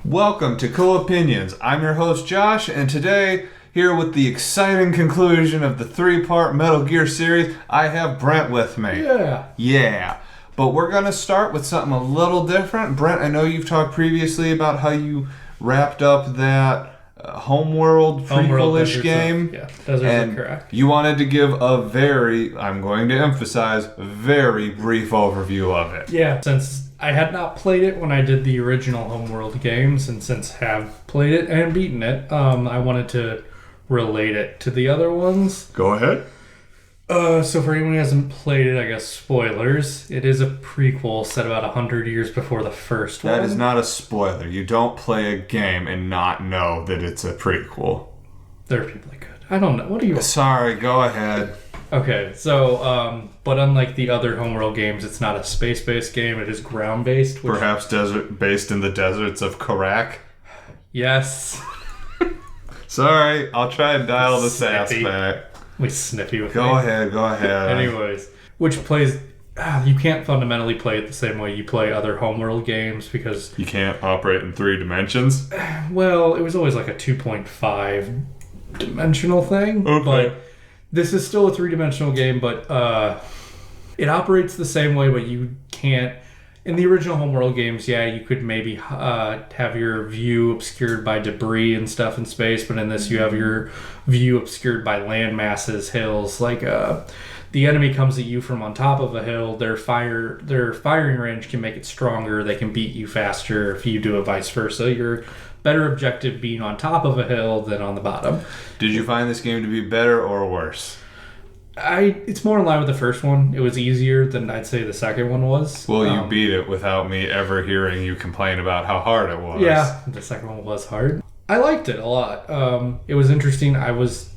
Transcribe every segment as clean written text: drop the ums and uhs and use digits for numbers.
Welcome to Cool Opinions. I'm your host Josh, and today, here with the exciting conclusion of the three-part Metal Gear series, I have Brent with me. Yeah. But we're going to start with something a little different. Brent, I know you've talked previously about how you wrapped up that Homeworld prequel-ish game. Those are and correct. You wanted to give a very, I'm going to emphasize, very brief overview of it. Yeah, since I had not played it when I did the original Homeworld games, and since have played it and beaten it, I wanted to relate it to the other ones. Go ahead. So for anyone who hasn't played it, I guess spoilers. It is a prequel set about 100 years before the first one. That is not a spoiler. You don't play a game and not know that it's a prequel. There are people that could. I don't know. What are you... Sorry, go ahead. Okay, so, but unlike the other Homeworld games, it's not a space-based game. It is ground-based. Perhaps based in the deserts of Karak? Yes. Sorry, I'll try and dial the sass back. We snippy with Go ahead. Anyways, which plays... you can't fundamentally play it the same way you play other Homeworld games because... You can't operate in 3 dimensions? Well, it was always like a 2.5 dimensional thing. Okay. But this is still a 3-dimensional game, but it operates the same way, but you can't... In the original Homeworld games, yeah, you could maybe have your view obscured by debris and stuff in space, but in this you have your view obscured by land masses, hills. Like the enemy comes at you from on top of a hill, their firing range can make it stronger, they can beat you faster if you do it vice versa. You're better objective being on top of a hill than on the bottom. Did you find this game to be better or worse? It's more in line with the first one. It was easier than I'd say the second one was. Well, you beat it without me ever hearing you complain about how hard it was. Yeah, the second one was hard. I liked it a lot. It was interesting. I was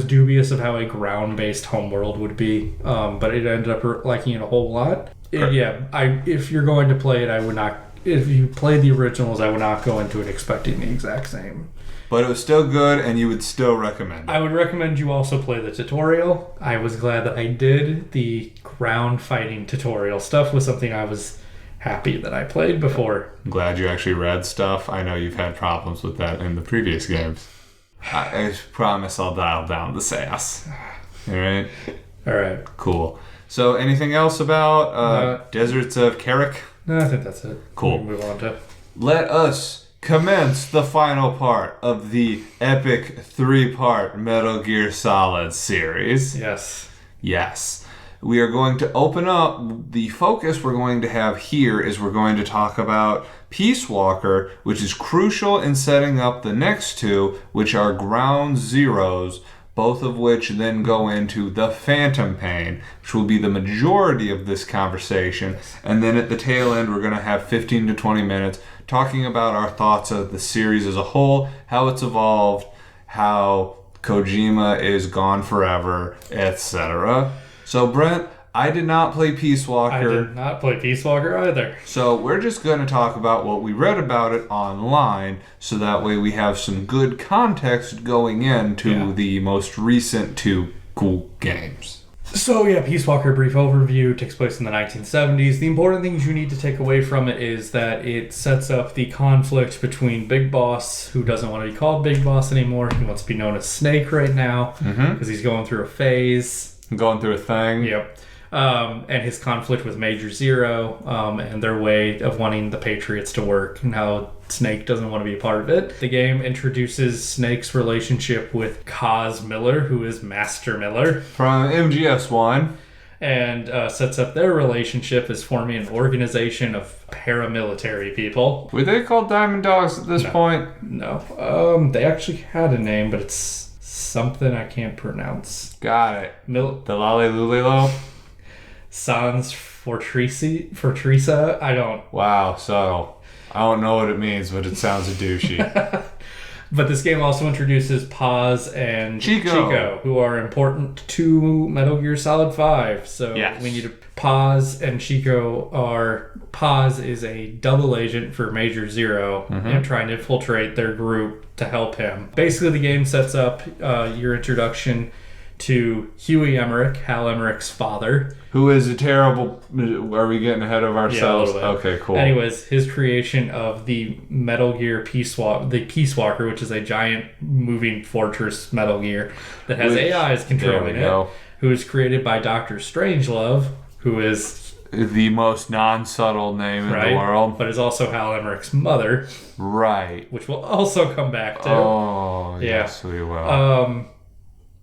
dubious of how a ground-based Homeworld would be, but it ended up liking it a whole lot. If you're going to play it, I would not. If you played the originals, I would not go into it expecting the exact same. But it was still good, and you would still recommend it. I would recommend you also play the tutorial. I was glad that I did. The ground fighting tutorial stuff was something I was happy that I played before. I'm glad you actually read stuff. I know you've had problems with that in the previous games. I promise I'll dial down the sass. Alright? Alright. Cool. So, anything else about Deserts of Karak? No, I think that's it. Cool. We'll move on to... Let us commence the final part of the epic 3-part Metal Gear Solid series. Yes. We are going to open up. The focus we're going to have here is we're going to talk about Peace Walker, which is crucial in setting up the next two, which are Ground Zeroes, both of which then go into the Phantom Pain, which will be the majority of this conversation. And then at the tail end, we're going to have 15 to 20 minutes talking about our thoughts of the series as a whole, how it's evolved, how Kojima is gone forever, etc. So, Brent, I did not play Peace Walker. I did not play Peace Walker either. So we're just going to talk about what we read about it online, so that way we have some good context going into the most recent 2 cool games. So yeah, Peace Walker, brief overview, takes place in the 1970s. The important things you need to take away from it is that it sets up the conflict between Big Boss, who doesn't want to be called Big Boss anymore. He wants to be known as Snake right now, because he's going through a phase. Going through a thing. Yep. And his conflict with Major Zero, and their way of wanting the Patriots to work, and how Snake doesn't want to be a part of it. The game introduces Snake's relationship with Kaz Miller, who is Master Miller. From MGS1. And sets up their relationship as forming an organization of paramilitary people. Were they called Diamond Dogs at this point? No. They actually had a name, but it's something I can't pronounce. Got it. The Lale Lulelo? Sans Fortrisa? I don't... Wow, subtle. I don't know what it means, but it sounds douchey. But this game also introduces Paz and Chico, who are important to Metal Gear Solid 5. So we need to... Paz and Chico are... Paz is a double agent for Major Zero and trying to infiltrate their group to help him. Basically, the game sets up your introduction to Huey Emmerich, Hal Emmerich's father. Who is a terrible... Are we getting ahead of ourselves? Yeah, a little bit. Okay, cool. Anyways, his creation of the Metal Gear Peace Walker, which is a giant moving fortress Metal Gear that has AIs controlling it, who is created by Dr. Strangelove, who is... the most non-subtle name in the world. But is also Hal Emmerich's mother. Right. Which we'll also come back to. Oh, yes, we will.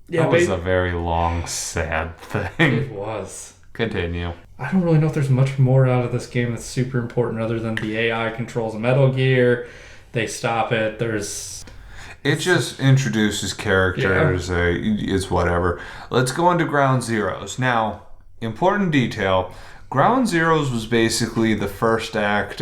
That was a very long, sad thing. It was. Continue. I don't really know if there's much more out of this game that's super important other than the AI controls Metal Gear. They stop it. It just introduces characters. Yeah. It's whatever. Let's go into Ground Zeroes. Now, important detail. Ground Zeroes was basically the first sub-act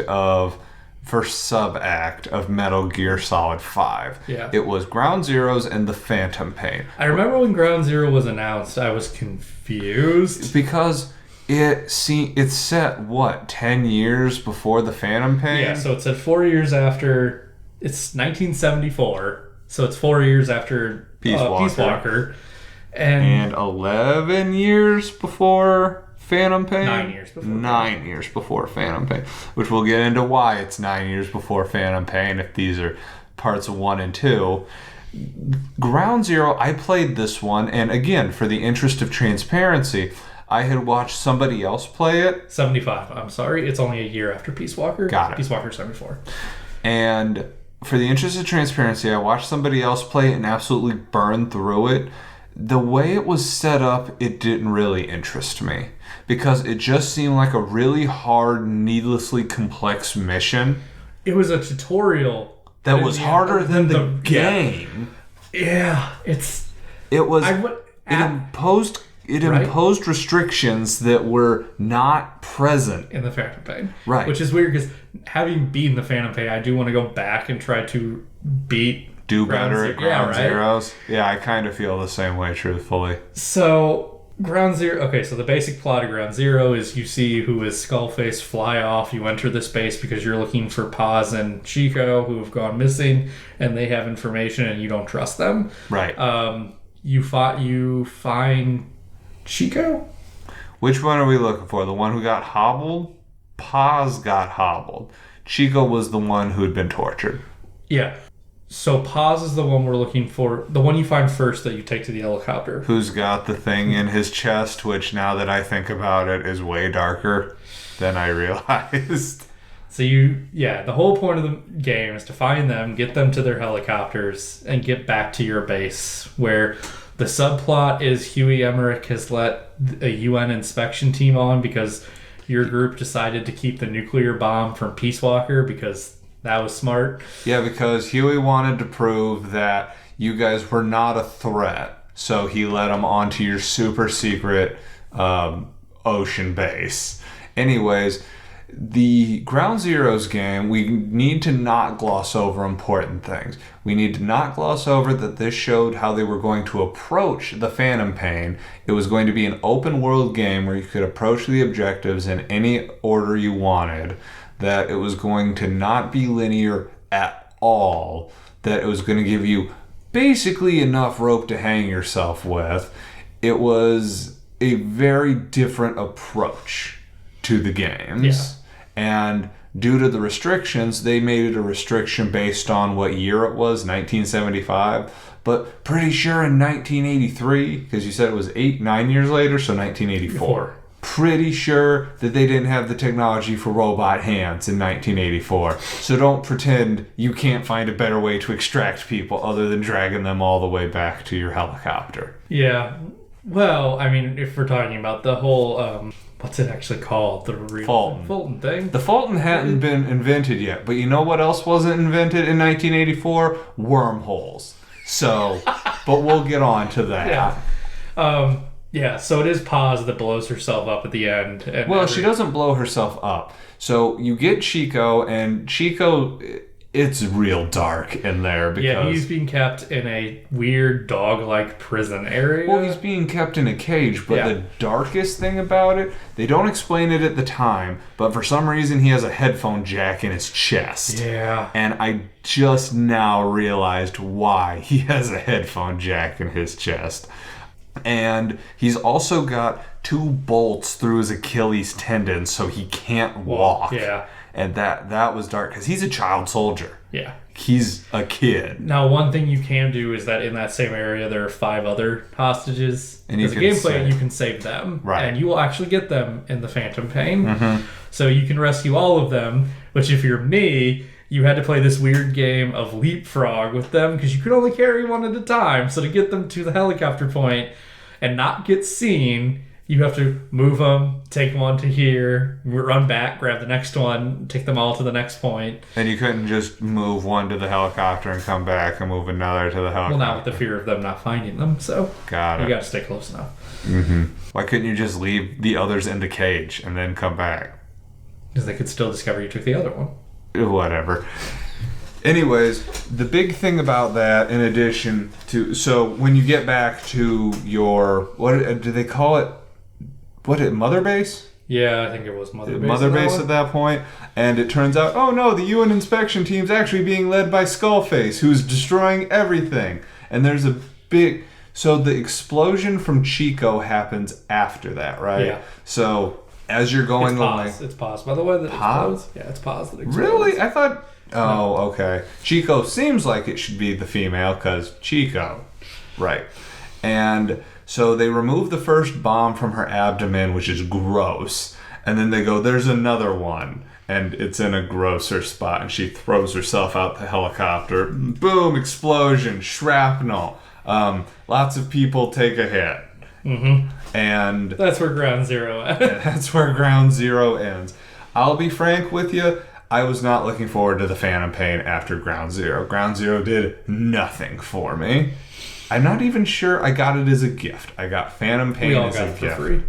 of Metal Gear Solid 5. Yeah. It was Ground Zeroes and the Phantom Pain. I remember when Ground Zero was announced, I was confused. Because it's set, 10 years before the Phantom Pain? Yeah, so it said 4 years after... It's 1974, so it's 4 years after Peace Walker. And 11 years before... Phantom Pain? 9 years before. 9 years before Phantom Pain. Which we'll get into why it's 9 years before Phantom Pain if these are parts 1 and 2. Ground Zero, I played this one, and again, for the interest of transparency, I had watched somebody else play it. 75. I'm sorry, it's only a year after Peace Walker. Got it. Peace Walker 74. And for the interest of transparency, I watched somebody else play it and absolutely burn through it. The way it was set up, it didn't really interest me. Because it just seemed like a really hard, needlessly complex mission. It was a tutorial. That was harder than the game. Yeah, It imposed restrictions that were not present in the Phantom Pain. Right. Which is weird because having beaten the Phantom Pain, I do want to go back and try to do better at Ground Zeroes. Yeah, I kind of feel the same way, truthfully. So, Ground Zero... Okay, so the basic plot of Ground Zero is you see who is Skullface fly off. You enter the space because you're looking for Paz and Chico, who have gone missing, and they have information and you don't trust them. Right. You find Chico? Which one are we looking for? The one who got hobbled? Paz got hobbled. Chico was the one who had been tortured. Yeah. So Paz is the one we're looking for. The one you find first that you take to the helicopter. Who's got the thing in his chest, which now that I think about it is way darker than I realized. So the whole point of the game is to find them, get them to their helicopters, and get back to your base. Where the subplot is Huey Emmerich has let a UN inspection team on because your group decided to keep the nuclear bomb from Peace Walker because... That was smart. Yeah, because Huey wanted to prove that you guys were not a threat. So he let them onto your super secret ocean base. Anyways, the Ground Zeroes game, we need to not gloss over important things. We need to not gloss over that this showed how they were going to approach the Phantom Pain. It was going to be an open world game where you could approach the objectives in any order you wanted. That it was going to not be linear at all, that it was going to give you basically enough rope to hang yourself with. It was a very different approach to the games. Yeah. And due to the restrictions, they made it a restriction based on what year it was, 1975. But pretty sure in 1983, because you said it was 9 years later, so 1984. Pretty sure that they didn't have the technology for robot hands in 1984. So don't pretend you can't find a better way to extract people other than dragging them all the way back to your helicopter. Yeah. Well, I mean, if we're talking about the whole, what's it actually called? The real Fulton thing? The Fulton hadn't been invented yet, but you know what else wasn't invented in 1984? Wormholes. So, but we'll get on to that. Yeah. Yeah, so it is Paz that blows herself up at the end. She doesn't blow herself up. So you get Chico, and Chico, it's real dark in there. Because he's being kept in a weird dog-like prison area. Well, he's being kept in a cage, but the darkest thing about it, they don't explain it at the time, but for some reason he has a headphone jack in his chest. Yeah. And I just now realized why he has a headphone jack in his chest. And he's also got 2 bolts through his Achilles tendon, so he can't walk. Yeah. And that was dark, because he's a child soldier. Yeah. He's a kid. Now, one thing you can do is that in that same area, there are 5 other hostages. And as a gameplay, you can save them. Right. And you will actually get them in the Phantom Pain. So you can rescue all of them, which if you're me, you had to play this weird game of leapfrog with them because you could only carry one at a time. So to get them to the helicopter point and not get seen, you have to move them, take one to here, run back, grab the next one, take them all to the next point. And you couldn't just move one to the helicopter and come back and move another to the helicopter. Well, not with the fear of them not finding them, so got it. You got to stay close enough. Why couldn't you just leave the others in the cage and then come back? Because they could still discover you took the other one. Whatever. Anyways, the big thing about that, in addition to... So, when you get back to your... What do they call it? Mother base? Yeah, I think it was Mother Base. Mother Base at that point. And it turns out, oh no, the UN inspection team's actually being led by Skullface, who's destroying everything. And there's a big... So, the explosion from Chico happens after that, right? Yeah. So... As you're going along... It's paused, by the way, that explodes. Yeah, it's paused that explodes. Really? I thought... Oh, okay. Chico seems like it should be the female, because Chico. Right. And so they remove the first bomb from her abdomen, which is gross. And then they go, there's another one. And it's in a grosser spot. And she throws herself out the helicopter. Boom, explosion, shrapnel. Lots of people take a hit. And that's where Ground Zero ends. That's where Ground Zero ends. I'll be frank with you, I was not looking forward to the Phantom Pain after Ground Zero. Ground Zero did nothing for me. I'm not even sure I got it as a gift. I got Phantom Pain as a gift. For free.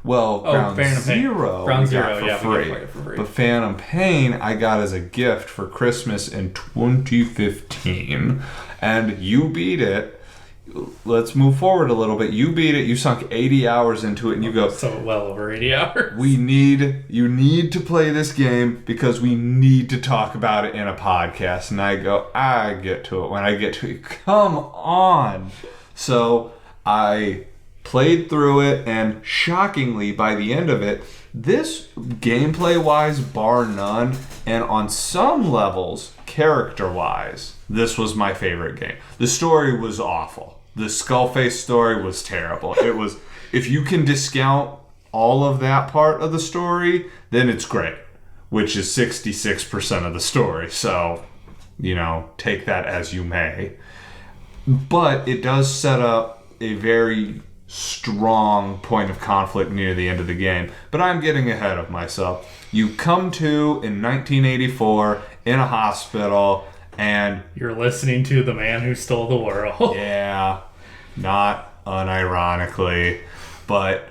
Well, Ground Zero, Ground Zero, we got for free. But Phantom Pain I got as a gift for Christmas in 2015. And you beat it. Let's move forward a little bit. You beat it. You sunk 80 hours into it, and you go... So well over 80 hours. You need to play this game because we need to talk about it in a podcast. And I go, I get to it when I get to it. Come on. So I played through it, and shockingly, by the end of it, this gameplay-wise, bar none, and on some levels, character-wise, this was my favorite game. The story was awful. The Skullface story was terrible. It was, if you can discount all of that part of the story, then it's great, which is 66% of the story. So, take that as you may. But it does set up a very strong point of conflict near the end of the game. But I'm getting ahead of myself. You come to, in 1984, in a hospital, and... You're listening to The Man Who Stole the World. Yeah, not unironically. But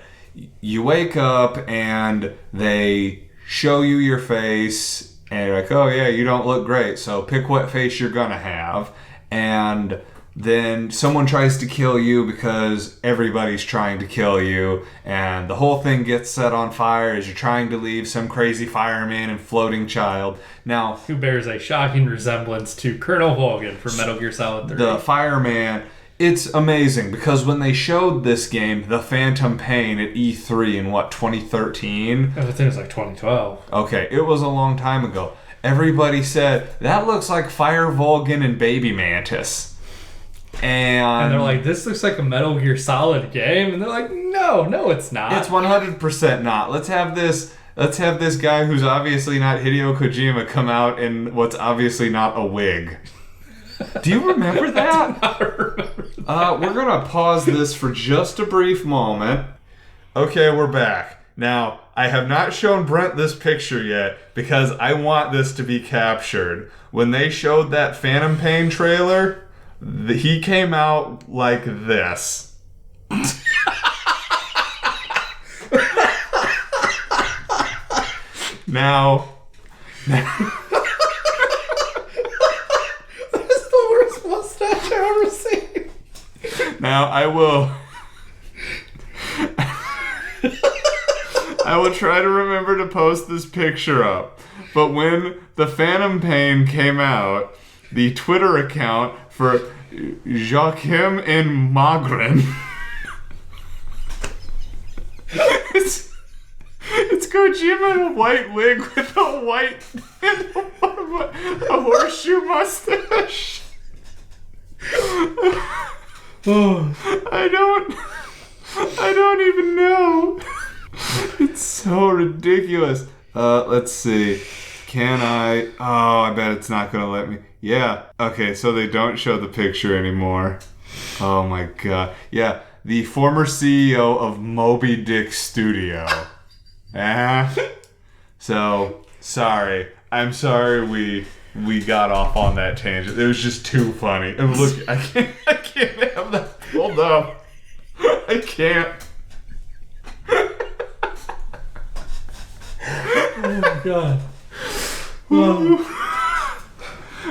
you wake up, and they show you your face, and you're like, oh yeah, you don't look great, so pick what face you're gonna have. And... then someone tries to kill you because everybody's trying to kill you, and the whole thing gets set on fire as you're trying to leave some crazy fireman and floating child. Now, who bears a shocking resemblance to Colonel Hogan from Metal Gear Solid 3. The fireman, it's amazing because when they showed this game, The Phantom Pain, at E3 in 2013? I think it was like 2012. Okay, it was a long time ago. Everybody said, that looks like Fire Vulcan and Baby Mantis. And they're like, this looks like a Metal Gear Solid game, and they're like, no, it's not. It's 100% not. Let's have this guy who's obviously not Hideo Kojima come out in what's obviously not a wig. Do you remember that? I do not remember that. We're gonna pause this for just a brief moment. Okay, we're back. Now, I have not shown Brent this picture yet because I want this to be captured. When they showed that Phantom Pain trailer, he came out like this. Now. That is the worst mustache I've ever seen. Now, I will try to remember to post this picture up. But when the Phantom Pain came out, the Twitter account for Joachim and Magren It's Kojima in a white wig with a white and a horseshoe mustache. I don't even know. It's so ridiculous. Let's see. Can I? Oh, I bet it's not gonna let me. Yeah. Okay, so they don't show the picture anymore. Oh my god. Yeah, the former CEO of Moby Dick Studio. So, sorry. I'm sorry we got off on that tangent. It was just too funny. And look, I can't have that pulled up. I can't. Oh my god.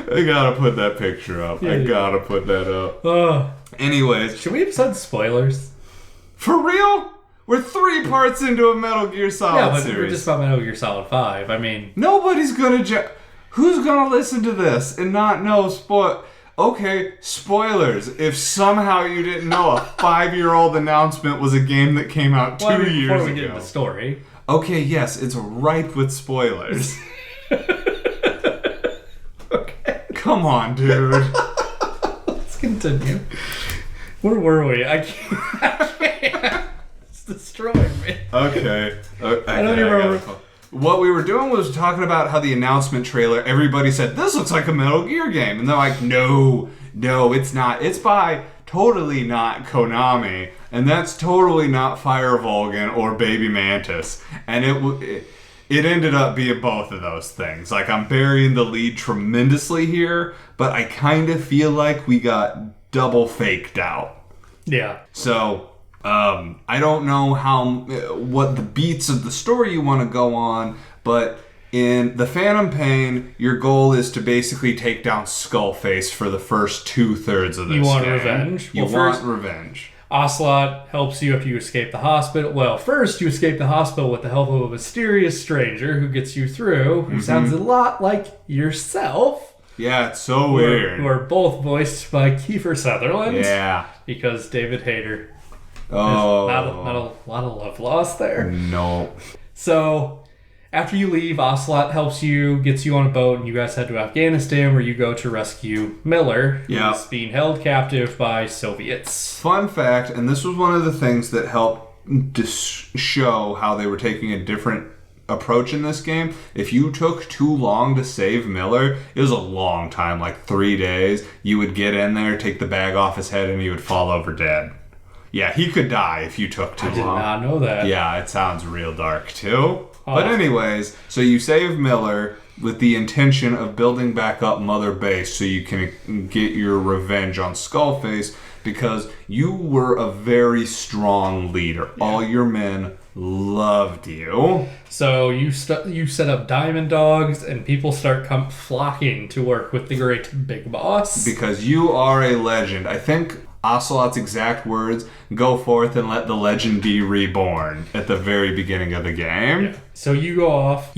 I gotta put that picture up. I gotta put that up. Anyways. Should we have said spoilers? For real? We're 3 parts into a Metal Gear Solid series. We're just about Metal Gear Solid 5. I mean... Nobody's gonna... Who's gonna listen to this and not know Okay, spoilers. If somehow you didn't know a 5-year-old announcement was a game that came out 2 years ago. Before we get into the story. Okay, yes, it's ripe with spoilers. Okay. Come on, dude. Let's continue. Where were we? I can't. It's destroying me. Okay. I don't even remember. What we were doing was talking about how the announcement trailer, everybody said, this looks like a Metal Gear game. And they're like, no, it's not. It's by totally not Konami. And that's totally not Fire Vulcan or Baby Mantis. And it ended up being both of those things. Like, I'm burying the lead tremendously here, but I kind of feel like we got double faked out. Yeah. So... I don't know what the beats of the story you want to go on, but in The Phantom Pain, your goal is to basically take down Skullface for the first 2/3 of this game. You want revenge? You want revenge. Ocelot helps you after you escape the hospital. Well, first you escape the hospital with the help of a mysterious stranger who gets you through, who sounds a lot like yourself. Yeah, it's so weird. Who are both voiced by Kiefer Sutherland. Yeah. Because David Hayter. Oh. Not a lot of love lost there. No. So, after you leave, Ocelot helps you, gets you on a boat, and you guys head to Afghanistan where you go to rescue Miller, who's being held captive by Soviets. Fun fact, and this was one of the things that helped show how they were taking a different approach in this game. If you took too long to save Miller, it was a long time, like 3 days, you would get in there, take the bag off his head, and he would fall over dead. Yeah, he could die if you took too long. I did not know that. Yeah, it sounds real dark, too. But anyways, so you save Miller with the intention of building back up Mother Base so you can get your revenge on Skullface because you were a very strong leader. Yeah. All your men loved you. So you set up Diamond Dogs and people start flocking to work with the great Big Boss. Because you are a legend. I think... Ocelot's exact words, go forth and let the legend be reborn at the very beginning of the game. Yeah. So you go off,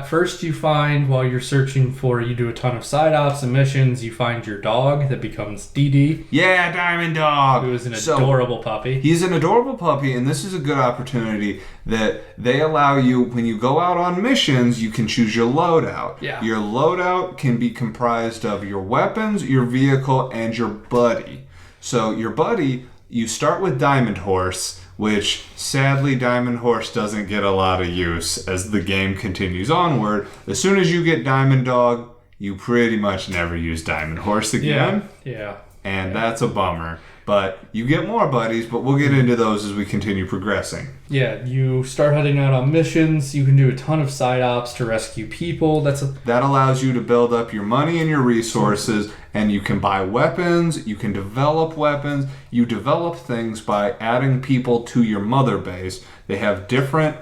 first you find, while you're searching you do a ton of side ops and missions, you find your dog that becomes DD. Yeah, Diamond Dog! Who is an adorable puppy. He's an adorable puppy, and this is a good opportunity that they allow you, when you go out on missions, you can choose your loadout. Yeah. Your loadout can be comprised of your weapons, your vehicle, and your buddy. So your buddy, you start with Diamond Horse, which sadly Diamond Horse doesn't get a lot of use as the game continues onward. As soon as you get Diamond Dog, you pretty much never use Diamond Horse again. Yeah. And that's a bummer. But you get more buddies, but we'll get into those as we continue progressing. Yeah, you start heading out on missions. You can do a ton of side ops to rescue people. That allows you to build up your money and your resources, and you can buy weapons, you can develop weapons. You develop things by adding people to your mother base. They have different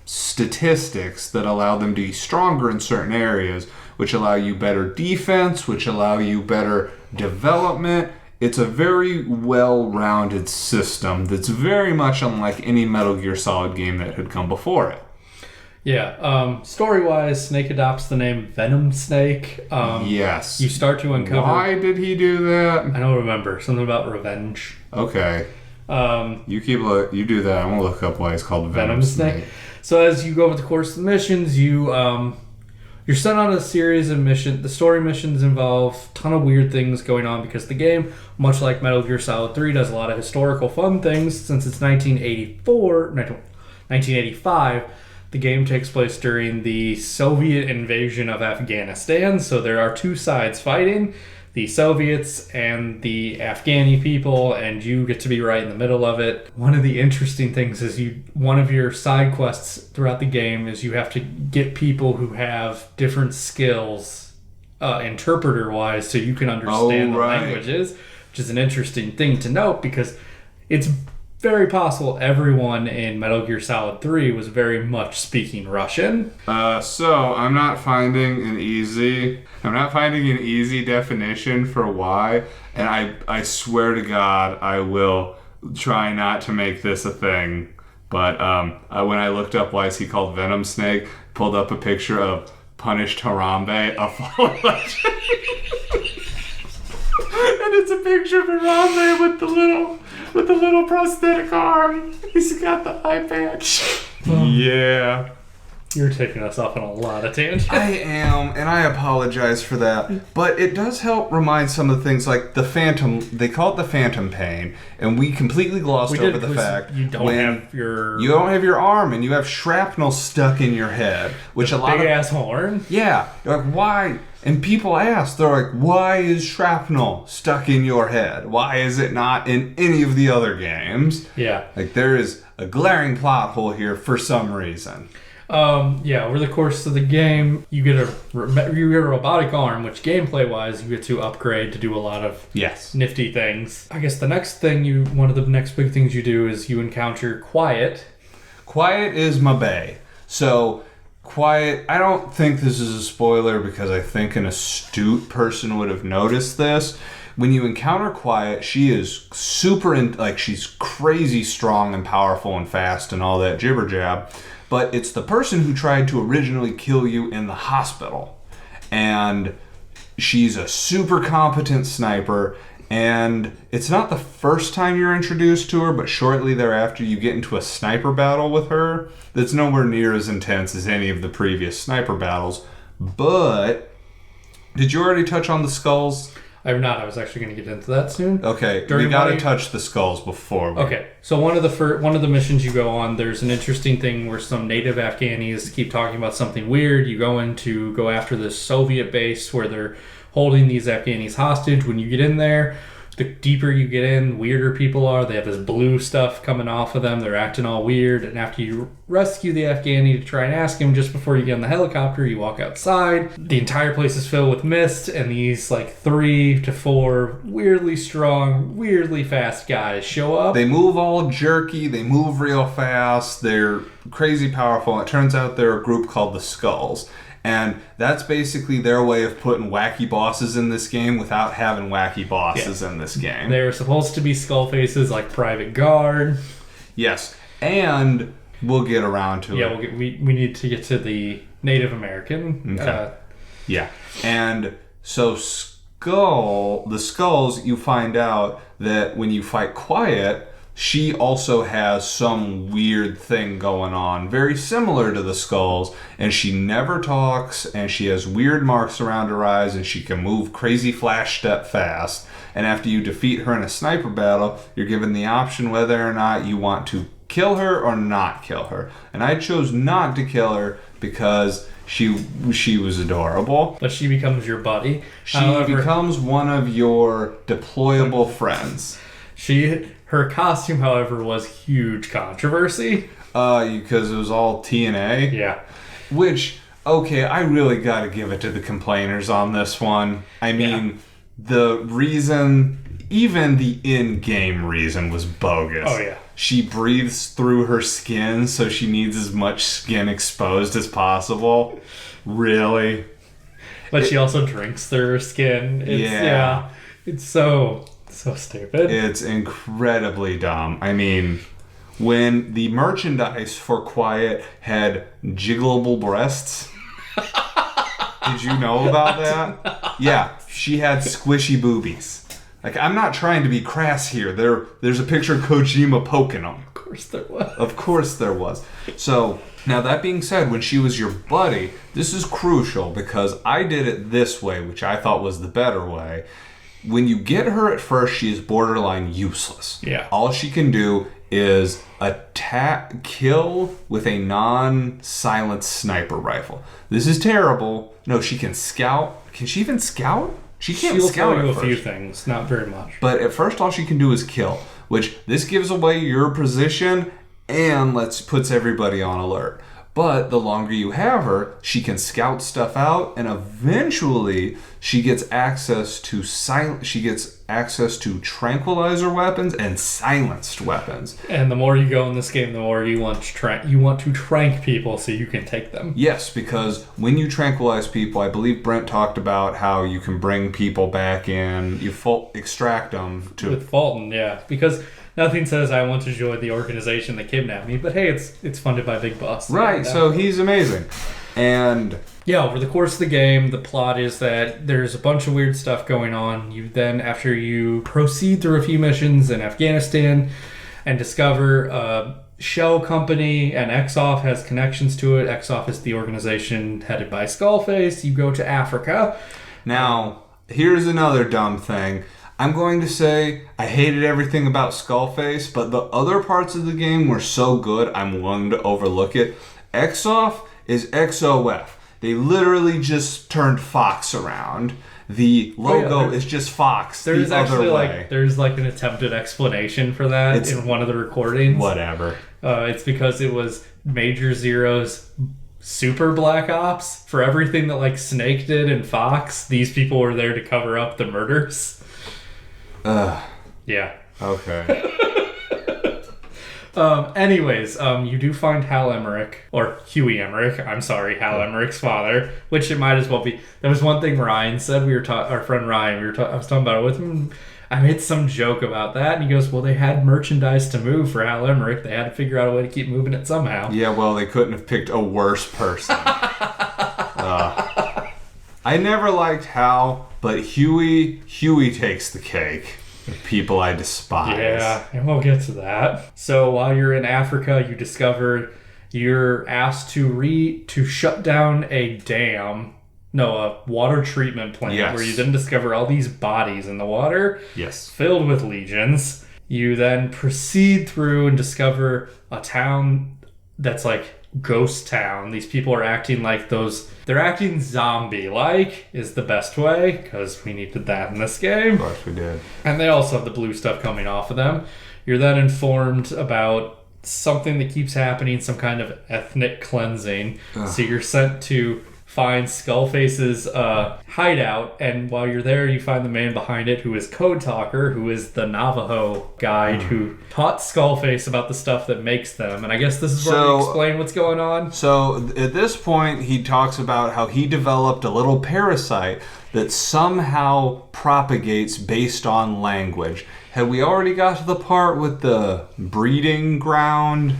statistics that allow them to be stronger in certain areas, which allow you better defense, which allow you better development. It's a very well-rounded system that's very much unlike any Metal Gear Solid game that had come before it. Yeah, story-wise, Snake adopts the name Venom Snake. Yes. You start to uncover... Why did he do that? I don't remember. Something about revenge. Okay. You do that. I'm gonna look up why it's called Venom Snake. So as you go over the course of the missions, you're sent on a series of missions. The story missions involve a ton of weird things going on because the game, much like Metal Gear Solid 3, does a lot of historical fun things. Since it's 1985, the game takes place during the Soviet invasion of Afghanistan. So there are two sides fighting, the Soviets and the Afghani people, and you get to be right in the middle of it. One of the interesting things is one of your side quests throughout the game is you have to get people who have different skills, interpreter-wise, so you can understand the languages, which is an interesting thing to note because it's very possible everyone in Metal Gear Solid 3 was very much speaking Russian. So I'm not finding an easy definition for why, and I swear to God I will try not to make this a thing. But when I looked up why is he called Venom Snake, pulled up a picture of Punished Harambe, a Fallen Legend. And it's a picture of Harambe with the little prosthetic arm. He's got the eye patch. Yeah. You're taking us off on a lot of tangents. I am, and I apologize for that. But it does help remind some of the things like the Phantom. They call it the Phantom Pain, and we completely glossed over the fact you don't have your arm and you have shrapnel stuck in your head, which a lot of big ass horn. Yeah, you're like, why? And people ask, they're like, why is shrapnel stuck in your head? Why is it not in any of the other games? Yeah. Like, there is a glaring plot hole here for some reason. Over the course of the game, you get a robotic arm, which gameplay-wise, you get to upgrade to do a lot of nifty things. I guess the next thing one of the next big things you do is you encounter Quiet. Quiet is my bae. So... Quiet, I don't think this is a spoiler because I think an astute person would have noticed this. When you encounter Quiet, she is she's crazy strong and powerful and fast and all that jibber jab. But it's the person who tried to originally kill you in the hospital. And she's a super competent sniper. And it's not the first time you're introduced to her, but shortly thereafter you get into a sniper battle with her that's nowhere near as intense as any of the previous sniper battles. But did you already touch on the skulls? I have not. I was actually going to get into that soon. Okay, we got to touch the skulls before. Okay, so one of the missions you go on, there's an interesting thing where some native Afghanis keep talking about something weird. You go after this Soviet base where they're holding these Afghanis hostage. When you get in there, the deeper you get in, weirder people are. They have this blue stuff coming off of them. They're acting all weird. And after you rescue the Afghani to try and ask him, just before you get on the helicopter, you walk outside. The entire place is filled with mist, and these 3 to 4 weirdly strong, weirdly fast guys show up. They move all jerky. They move real fast. They're crazy powerful. It turns out they're a group called the Skulls. And that's basically their way of putting wacky bosses in this game without having wacky bosses in this game. They're supposed to be skull faces like Private Guard. Yes, and we'll get around to it. Yeah, we need to get to the Native American. Okay. And so the Skulls, you find out that when you fight Quiet, she also has some weird thing going on, very similar to the Skulls, and she never talks, and she has weird marks around her eyes, and she can move crazy flash step fast. And after you defeat her in a sniper battle, you're given the option whether or not you want to kill her or not kill her. And I chose not to kill her because she was adorable. But she becomes your buddy. She becomes one of your deployable friends. Her costume, however, was huge controversy. Because it was all TNA? Yeah. Which, okay, I really got to give it to the complainers on this one. I mean, the reason, even the in-game reason was bogus. Oh, yeah. She breathes through her skin, so she needs as much skin exposed as possible. Really? But she also drinks through her skin. It's so stupid. It's incredibly dumb. I mean, when the merchandise for Quiet had jiggleable breasts, did you know about that? Yeah, she had squishy boobies. Like, I'm not trying to be crass here. There's a picture of Kojima poking him. Of course there was. Of course there was. So, now that being said, when she was your buddy, this is crucial because I did it this way, which I thought was the better way. When you get her at first, she is borderline useless. Yeah. All she can do is kill with a non-silenced sniper rifle. This is terrible. No, she can scout. Can she even scout? She can't She'll scout tell you at a few things, not very much. But at first, all she can do is kill, which this gives away your position and puts everybody on alert. But the longer you have her, she can scout stuff out, and eventually she gets access to tranquilizer weapons and silenced weapons. And the more you go in this game, the more you want to trank people so you can take them. Yes, because when you tranquilize people, I believe Brent talked about how you can bring people back in, extract them with Fulton, yeah, because nothing says I want to join the organization that kidnapped me, but hey, it's funded by Big Boss. Right, so he's amazing. And yeah, over the course of the game, the plot is that there's a bunch of weird stuff going on. You then, after you proceed through a few missions in Afghanistan and discover a shell company, and Exoff has connections to it. Exoff is the organization headed by Skullface. You go to Africa. Now, here's another dumb thing. I'm going to say I hated everything about Skullface, but the other parts of the game were so good, I'm willing to overlook it. Exoff is XOF. They literally just turned Fox around. The logo is just Fox. There's actually there's an attempted explanation for that in one of the recordings. Whatever. It's because it was Major Zero's Super Black Ops. For everything that Snake did in Fox, these people were there to cover up the murders. Yeah. Okay. Anyways, you do find Hal Emmerich, or Huey Emmerich. I'm sorry, Hal Emmerich's father, which it might as well be. There was one thing Ryan said. Our friend Ryan. I was talking about it with him. I made some joke about that, and he goes, "Well, they had merchandise to move for Hal Emmerich. They had to figure out a way to keep moving it somehow." Yeah, well, they couldn't have picked a worse person. I never liked Hal, but Huey takes the cake. The people I despise. Yeah, and we'll get to that. So while you're in Africa, you discover you're asked to shut down a water treatment plant. Yes. Where you then discover all these bodies in the water. Yes. Filled with legions. You then proceed through and discover a town that's like ghost town. These people are acting like they're acting zombie-like is the best way, because we needed that in this game. Of course we did. And they also have the blue stuff coming off of them. You're then informed about something that keeps happening, some kind of ethnic cleansing. Ugh. So you're sent to find Skullface's hideout, and while you're there, you find the man behind it, who is Code Talker, who is the Navajo guide who taught Skullface about the stuff that makes them. And I guess this is where we explain what's going on. So at this point, he talks about how he developed a little parasite that somehow propagates based on language. Had we already got to the part with the breeding ground?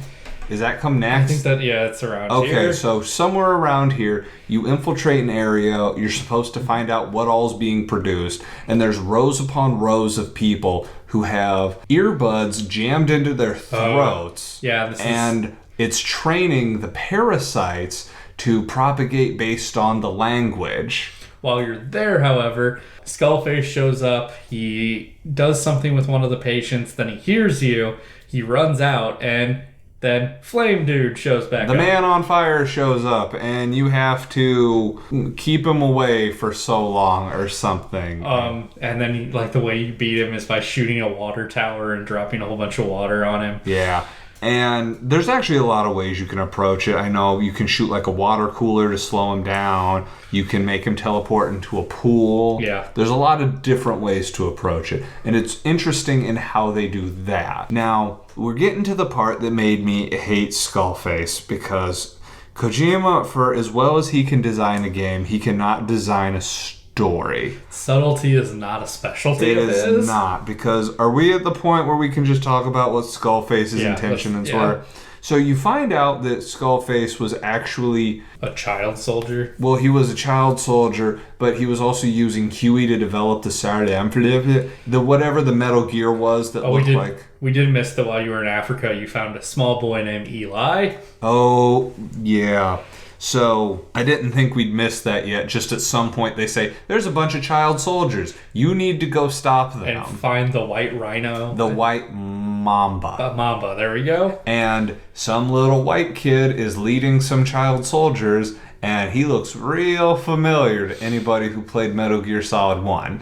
Does that come next? I think that, it's around here. Okay, so somewhere around here, you infiltrate an area, you're supposed to find out what all's being produced, and there's rows upon rows of people who have earbuds jammed into their throats. It's training the parasites to propagate based on the language. While you're there, however, Skullface shows up, he does something with one of the patients, then he hears you, he runs out, and then Flame Dude shows back up. The man on fire shows up, and you have to keep him away for so long or something. And then the way you beat him is by shooting a water tower and dropping a whole bunch of water on him. Yeah. And there's actually a lot of ways you can approach it. I know you can shoot a water cooler to slow him down. You can make him teleport into a pool. Yeah. There's a lot of different ways to approach it. And it's interesting in how they do that. Now, we're getting to the part that made me hate Skullface, because Kojima, for as well as he can design a game, he cannot design a story. Subtlety is not a specialty of his. It is not, because are we at the point where we can just talk about what Skullface's intentions were? So you find out that Skullface was actually a child soldier. Well, he was a child soldier, but he was also using Huey to develop the Salamflip, the whatever the Metal Gear was that looked like. We did miss that while you were in Africa, you found a small boy named Eli. Oh, yeah. So I didn't think we'd miss that yet. Just at some point they say, there's a bunch of child soldiers. You need to go stop them. And find the white rhino. The white mamba. Mamba, there we go. And some little white kid is leading some child soldiers, and he looks real familiar to anybody who played Metal Gear Solid 1.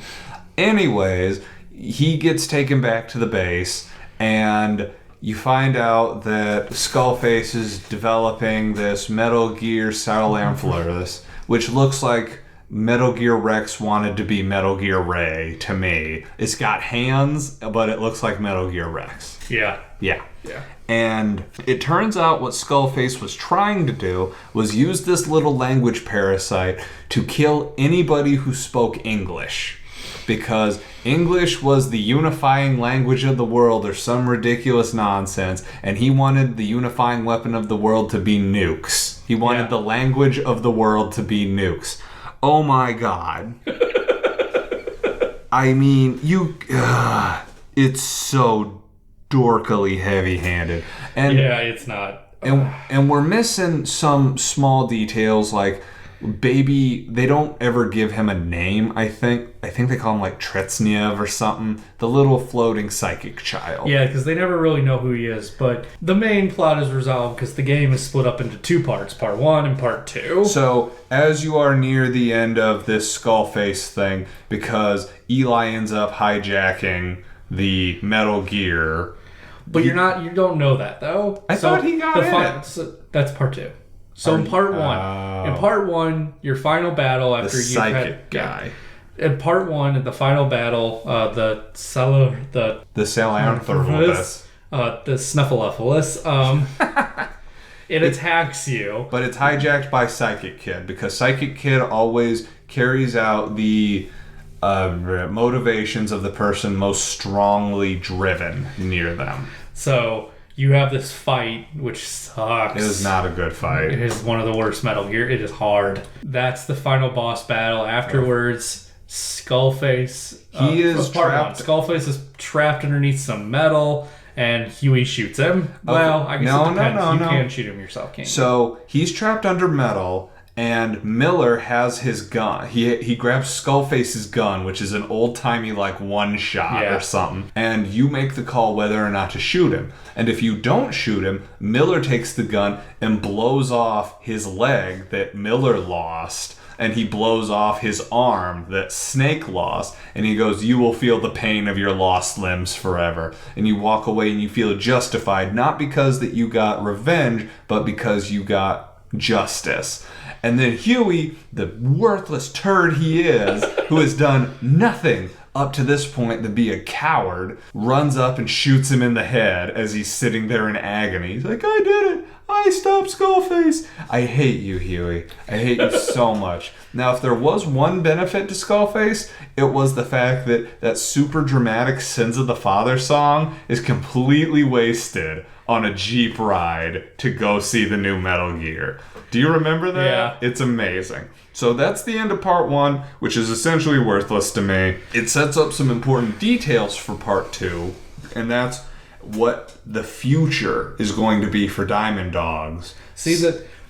Anyways, he gets taken back to the base, and you find out that Skullface is developing this Metal Gear Salamflurus, which looks like Metal Gear Rex wanted to be Metal Gear Ray to me. It's got hands, but it looks like Metal Gear Rex. Yeah. Yeah. And it turns out what Skullface was trying to do was use this little language parasite to kill anybody who spoke English. Because English was the unifying language of the world or some ridiculous nonsense, and he wanted the unifying weapon of the world to be nukes. He wanted the language of the world to be nukes. Oh my god. I mean, it's so dorkily heavy-handed. And yeah, it's not. And we're missing some small details like Baby, they don't ever give him a name, I think. I think they call him like Tretsniev or something. The little floating psychic child. Yeah, because they never really know who he is. But the main plot is resolved because the game is split up into two parts. Part 1 and Part 2. So, as you are near the end of this Skullface thing, because Eli ends up hijacking the Metal Gear. But you don't know that, though. I thought he got it. So that's Part 2. So in part one, your final battle after the psychic guy. In part 1, in the final battle, the Salamflurus, the Snuffleupagus, it attacks you. But it's hijacked by Psychic Kid because Psychic Kid always carries out the motivations of the person most strongly driven near them. So you have this fight, which sucks. It is not a good fight. It is one of the worst Metal Gear. It is hard. That's the final boss battle. Afterwards, Skullface. He is trapped. Skullface is trapped underneath some metal, and Huey shoots him. Okay. Well, I guess it depends. You can shoot him yourself, can't you? So he's trapped under metal. And Miller has his gun. He grabs Skullface's gun, which is an old-timey, like, one-shot or something. And you make the call whether or not to shoot him. And if you don't shoot him, Miller takes the gun and blows off his leg that Miller lost. And he blows off his arm that Snake lost. And he goes, "You will feel the pain of your lost limbs forever." And you walk away and you feel justified, not because that you got revenge, but because you got justice. And then Huey, the worthless turd he is, who has done nothing up to this point to be a coward, runs up and shoots him in the head as he's sitting there in agony. He's like, "I did it! I stopped Skullface!" I hate you, Huey. I hate you so much. Now, if there was one benefit to Skullface, it was the fact that that super dramatic Sins of the Father song is completely wasted on a Jeep ride to go see the new Metal Gear. Do you remember that? Yeah. It's amazing. So that's the end of part 1, which is essentially worthless to me. It sets up some important details for part 2, and that's what the future is going to be for Diamond Dogs. See,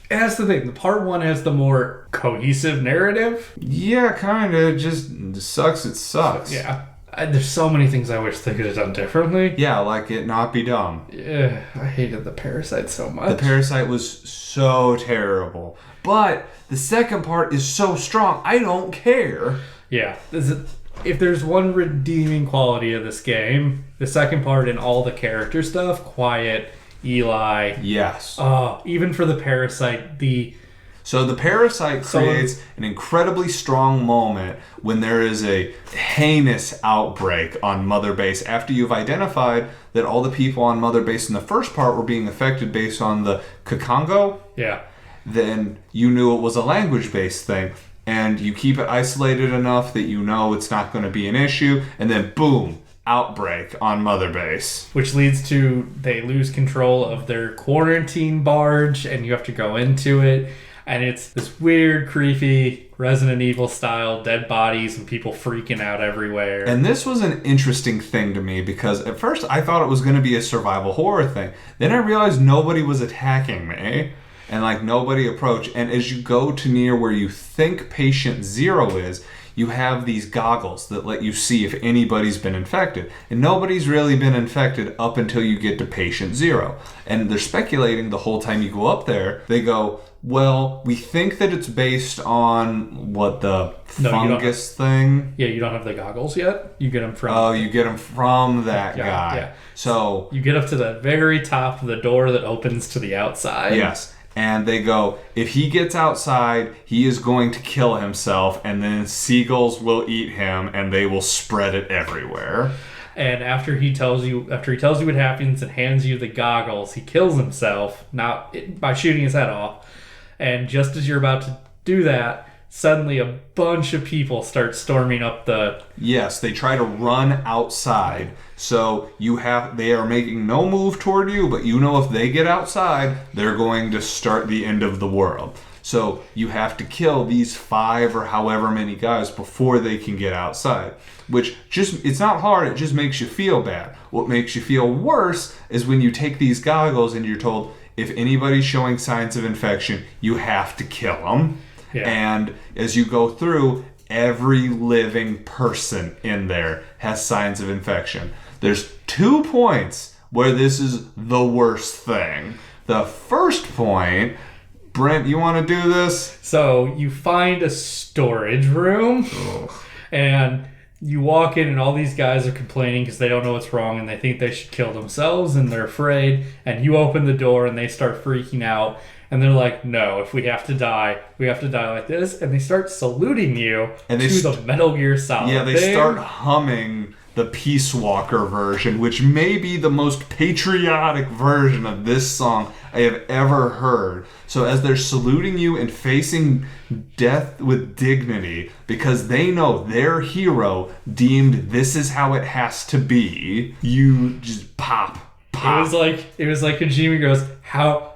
that's the thing. The part 1 has the more cohesive narrative. Yeah, kind of. Just sucks. It sucks. Yeah. There's so many things I wish they could have done differently. Yeah, like it not be dumb. Yeah, I hated the Parasite so much. The Parasite was so terrible. But the second part is so strong, I don't care. Yeah. If there's one redeeming quality of this game, the second part and all the character stuff, Quiet, Eli. Yes. Even for the Parasite, So the Parasite creates an incredibly strong moment when there is a heinous outbreak on Mother Base after you've identified that all the people on Mother Base in the first part were being affected based on the Kakongo. Yeah. Then you knew it was a language-based thing, and you keep it isolated enough that you know it's not going to be an issue, and then boom, outbreak on Mother Base. Which leads to they lose control of their quarantine barge, and you have to go into it. And it's this weird, creepy, Resident Evil style, dead bodies and people freaking out everywhere. And this was an interesting thing to me because at first I thought it was going to be a survival horror thing. Then I realized nobody was attacking me and like nobody approached. And as you go to near where you think patient 0 is, you have these goggles that let you see if anybody's been infected. And nobody's really been infected up until you get to patient 0. And they're speculating the whole time you go up there. They go, well, we think that it's based on what the fungus thing. Yeah, you don't have the goggles yet. You get them from. Oh, you get them from that guy. Yeah. So you get up to the very top of the door that opens to the outside. Yes. And they go, if he gets outside, he is going to kill himself, and then seagulls will eat him, and they will spread it everywhere. And after he tells you what happens and hands you the goggles, he kills himself, by shooting his head off. And just as you're about to do that, suddenly a bunch of people start storming up the... Yes, they try to run outside. So they are making no move toward you, but you know if they get outside, they're going to start the end of the world. So you have to kill these 5 or however many guys before they can get outside. Which it's not hard, it just makes you feel bad. What makes you feel worse is when you take these goggles and you're told, if anybody's showing signs of infection, you have to kill them. Yeah. And as you go through, every living person in there has signs of infection. There's 2 points where this is the worst thing. The first point, Brent, you want to do this? So you find a storage room, and you walk in and all these guys are complaining because they don't know what's wrong and they think they should kill themselves and they're afraid. And you open the door and they start freaking out. And they're like, no, if we have to die, we have to die like this. And they start saluting you to the Metal Gear Solid. Yeah, they start humming the Peace Walker version, which may be the most patriotic version of this song I have ever heard. So as they're saluting you and facing death with dignity, because they know their hero deemed this is how it has to be, you just pop. It was like Kojima goes,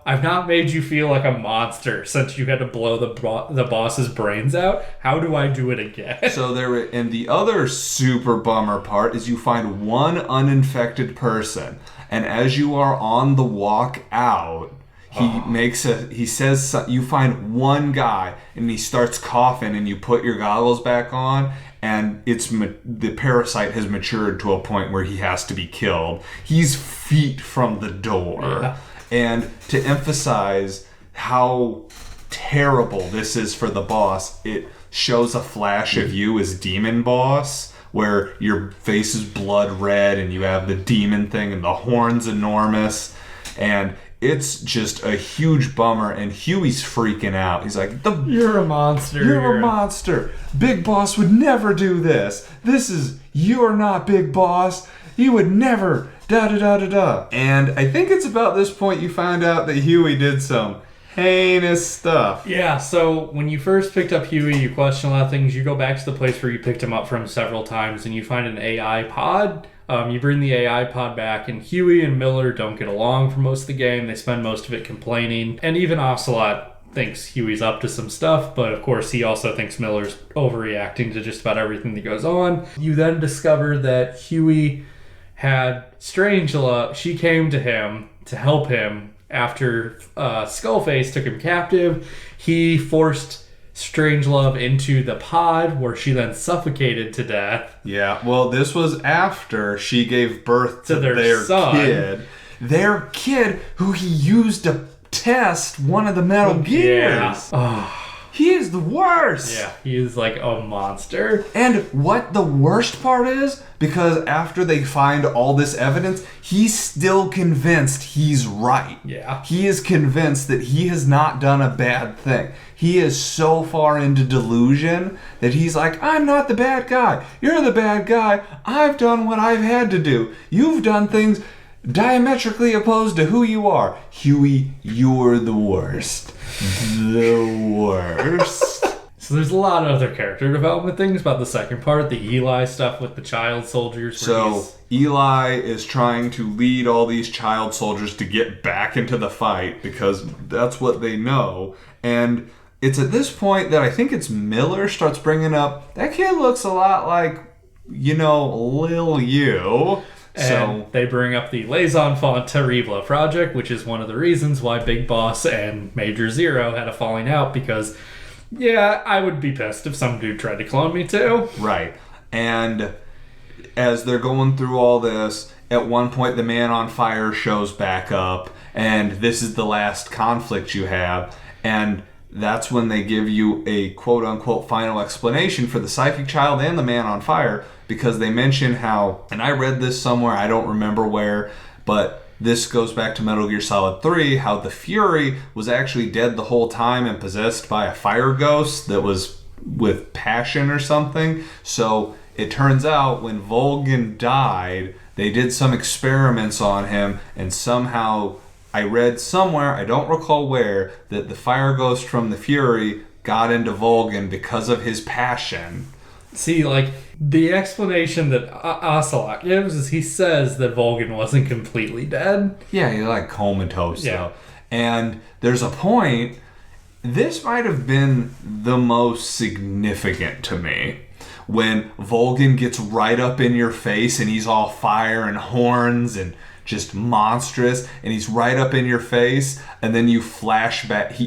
I've not made you feel like a monster since you had to blow the boss's brains out. How do I do it again? And the other super bummer part is you find one uninfected person, and as you are on the walk out, he says you find one guy and he starts coughing, and you put your goggles back on. And the parasite has matured to a point where he has to be killed. He's feet from the door. Yeah. And to emphasize how terrible this is for the boss, it shows a flash of you as Demon Boss, where your face is blood red and you have the demon thing and the horn's enormous. And it's just a huge bummer, and Huey's freaking out. He's like, You're a monster. You're a monster. Big Boss would never do this. You're not Big Boss. You would never, da-da-da-da-da. And I think it's about this point you find out that Huey did some heinous stuff. Yeah, so when you first picked up Huey, you question a lot of things. You go back to the place where you picked him up from several times, and you find an AI pod. You bring the AI pod back, and Huey and Miller don't get along for most of the game. They spend most of it complaining. And even Ocelot thinks Huey's up to some stuff, but of course he also thinks Miller's overreacting to just about everything that goes on. You then discover that Huey had Strangelove. She came to him to help him after Skullface took him captive. He forced Strangelove into the pod, where she then suffocated to death. Yeah, well, this was after she gave birth to their son. Their kid, who he used to test one of the Metal Gears. Yeah. He is the worst. Yeah, he is like a monster. And what the worst part is, because after they find all this evidence, he's still convinced he's right. Yeah. He is convinced that he has not done a bad thing. He is so far into delusion that he's like, I'm not the bad guy. You're the bad guy. I've done what I've had to do. You've done things diametrically opposed to who you are. Huey, you're the worst. The worst. So there's a lot of other character development things about the second part, the Eli stuff with the child soldiers. So Eli is trying to lead all these child soldiers to get back into the fight because that's what they know. And it's at this point that I think it's Miller starts bringing up, that kid looks a lot like, Lil You. And they bring up the Les Enfants Terribles project, which is one of the reasons why Big Boss and Major Zero had a falling out because, yeah, I would be pissed if some dude tried to clone me too. Right. And as they're going through all this, at one point the Man on Fire shows back up, and this is the last conflict you have, and that's when they give you a quote-unquote final explanation for the Psychic Child and the Man on Fire, because they mention how, and I read this somewhere, I don't remember where, but this goes back to Metal Gear Solid 3, how the Fury was actually dead the whole time and possessed by a fire ghost that was with passion or something. So it turns out when Volgin died, they did some experiments on him, and somehow I read somewhere, I don't recall where, that the fire ghost from the Fury got into Volgin because of his passion. See, the explanation that Ocelot gives is he says that Volgin wasn't completely dead. Yeah, he's comatose, though. And there's a point, this might have been the most significant to me, when Volgin gets right up in your face and he's all fire and horns and just monstrous, and he's right up in your face, and then you flash back to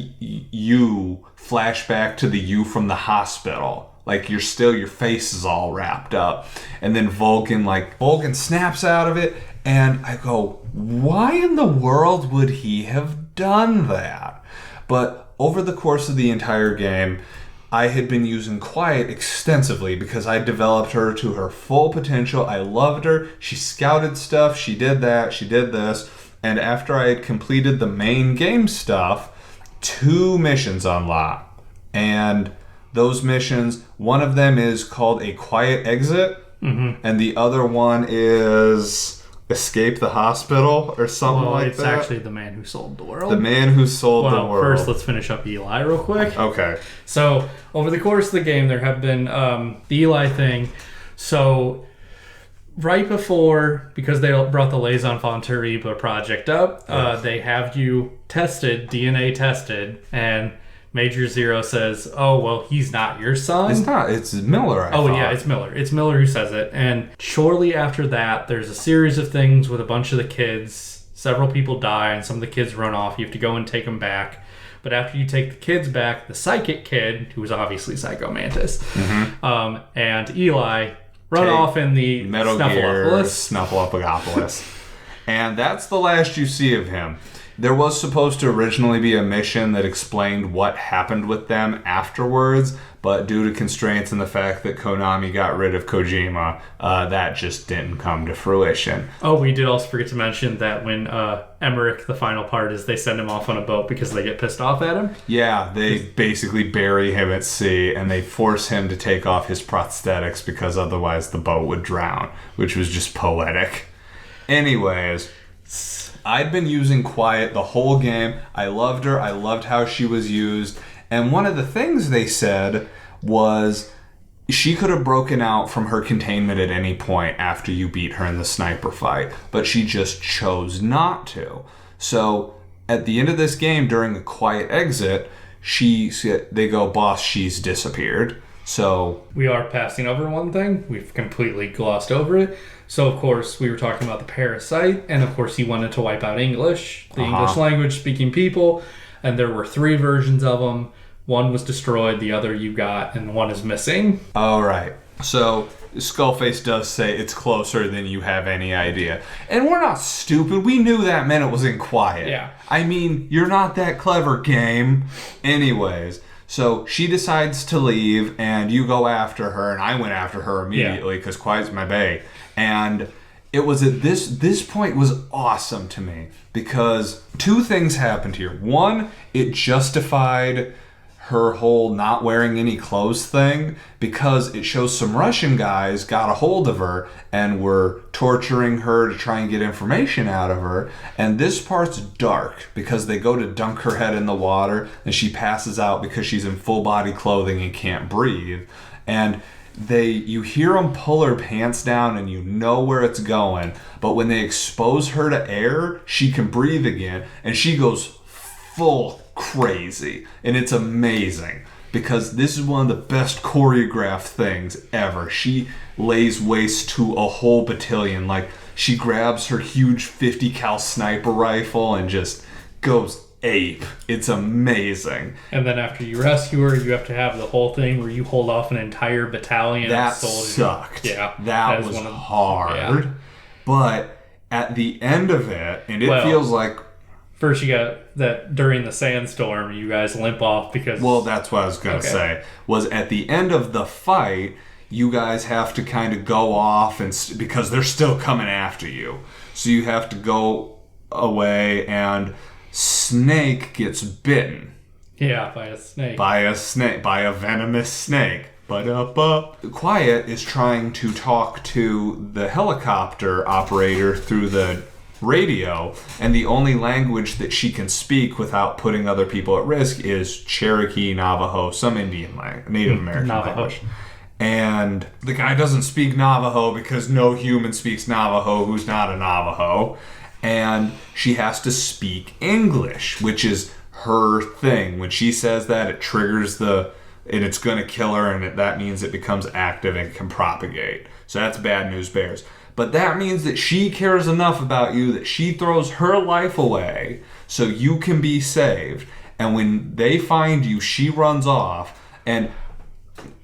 the you from the hospital. Your face is all wrapped up. And then Volgin snaps out of it, and I go, why in the world would he have done that? But over the course of the entire game, I had been using Quiet extensively because I developed her to her full potential. I loved her. She scouted stuff. She did that. She did this. And after I had completed the main game stuff, 2 missions unlocked. And those missions, one of them is called a Quiet Exit, and the other one is Escape the Hospital or something like that. It's actually The Man Who Sold the World. The Man Who Sold the World. First, let's finish up Eli real quick. Okay. So, over the course of the game, there have been the Eli thing. So, right before, because they brought the Les Enfants Terribles project up, they have you DNA tested, and Major Zero says, oh, well, he's not your son. It's not. It's Miller, I thought. Yeah, it's Miller. It's Miller who says it. And shortly after that, there's a series of things with a bunch of the kids. Several people die, and some of the kids run off. You have to go and take them back. But after you take the kids back, the psychic kid, who is obviously Psycho Mantis, and Eli run off in the Metal Gear Snuffleupagopolis. And that's the last you see of him. There was supposed to originally be a mission that explained what happened with them afterwards, but due to constraints and the fact that Konami got rid of Kojima, that just didn't come to fruition. Oh, we did also forget to mention that when Emmerich, the final part, is they send him off on a boat because they get pissed off at him. Yeah, they basically bury him at sea, and they force him to take off his prosthetics because otherwise the boat would drown, which was just poetic. Anyways, I'd been using Quiet the whole game. I loved her. I loved how she was used. And one of the things they said was she could have broken out from her containment at any point after you beat her in the sniper fight, but she just chose not to. So at the end of this game, during the Quiet Exit, they go, boss, she's disappeared. So we are passing over one thing. We've completely glossed over it. So, of course, we were talking about the parasite, and of course he wanted to wipe out English, the English language-speaking people, and there were 3 versions of them. One was destroyed, the other you got, and one is missing. All right. So, Skullface does say it's closer than you have any idea. And we're not stupid. We knew that meant it was in Quiet. Yeah. I mean, you're not that clever, game. Anyways, so she decides to leave, and you go after her, and I went after her immediately because Quiet's my bae. And it was at this point was awesome to me because 2 things happened here. One, it justified her whole not wearing any clothes thing, because it shows some Russian guys got a hold of her and were torturing her to try and get information out of her. And this part's dark because they go to dunk her head in the water and she passes out because she's in full body clothing and can't breathe. And you hear them pull her pants down and you know where it's going, but when they expose her to air, she can breathe again, and she goes full crazy. And it's amazing because this is one of the best choreographed things ever. She lays waste to a whole battalion. Like, she grabs her huge 50 cal sniper rifle and just goes ape. It's amazing. And then after you rescue her, you have to have the whole thing where you hold off an entire battalion that of soldiers. Sucked. Yeah, that was hard. Yeah. But at the end of it, and it feels like first you got that during the sandstorm, you guys limp off because... Well, that's what I was going to say. Was at the end of the fight, you guys have to kind of go off and because they're still coming after you. So you have to go away, and Snake gets bitten. Yeah, by a snake. By a venomous snake. Quiet is trying to talk to the helicopter operator through the radio, and the only language that she can speak without putting other people at risk is Cherokee, Navajo, some Indian Native American language. And the guy doesn't speak Navajo because no human speaks Navajo who's not a Navajo. And she has to speak English, which is her thing. When she says that, it triggers and it's going to kill her, and that means it becomes active and can propagate. So that's bad news bears. But that means that she cares enough about you that she throws her life away so you can be saved. And when they find you, she runs off. And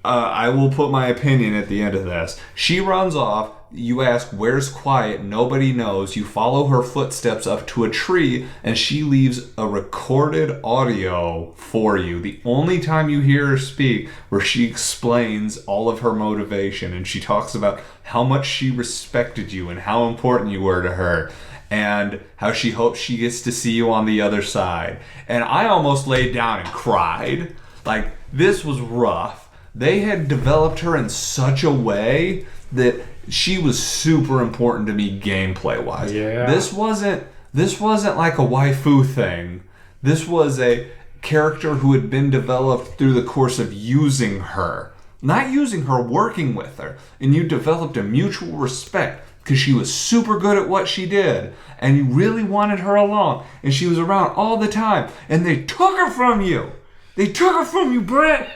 I will put my opinion at the end of this. She runs off. You ask, where's Quiet? Nobody knows. You follow her footsteps up to a tree, and she leaves a recorded audio for you. The only time you hear her speak, where she explains all of her motivation, and she talks about how much she respected you and how important you were to her, and how she hopes she gets to see you on the other side. And I almost laid down and cried. Like, this was rough. They had developed her in such a way that she was super important to me gameplay wise. Yeah. This wasn't like a waifu thing. This was a character who had been developed through the course of using her. Not using her, working with her. And you developed a mutual respect because she was super good at what she did. And you really wanted her along. And she was around all the time. And they took her from you. They took her from you, Brent.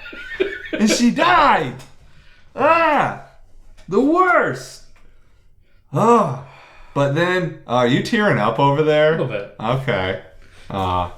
And she died. The worst. Oh. But then, are you tearing up over there? A little bit. Okay.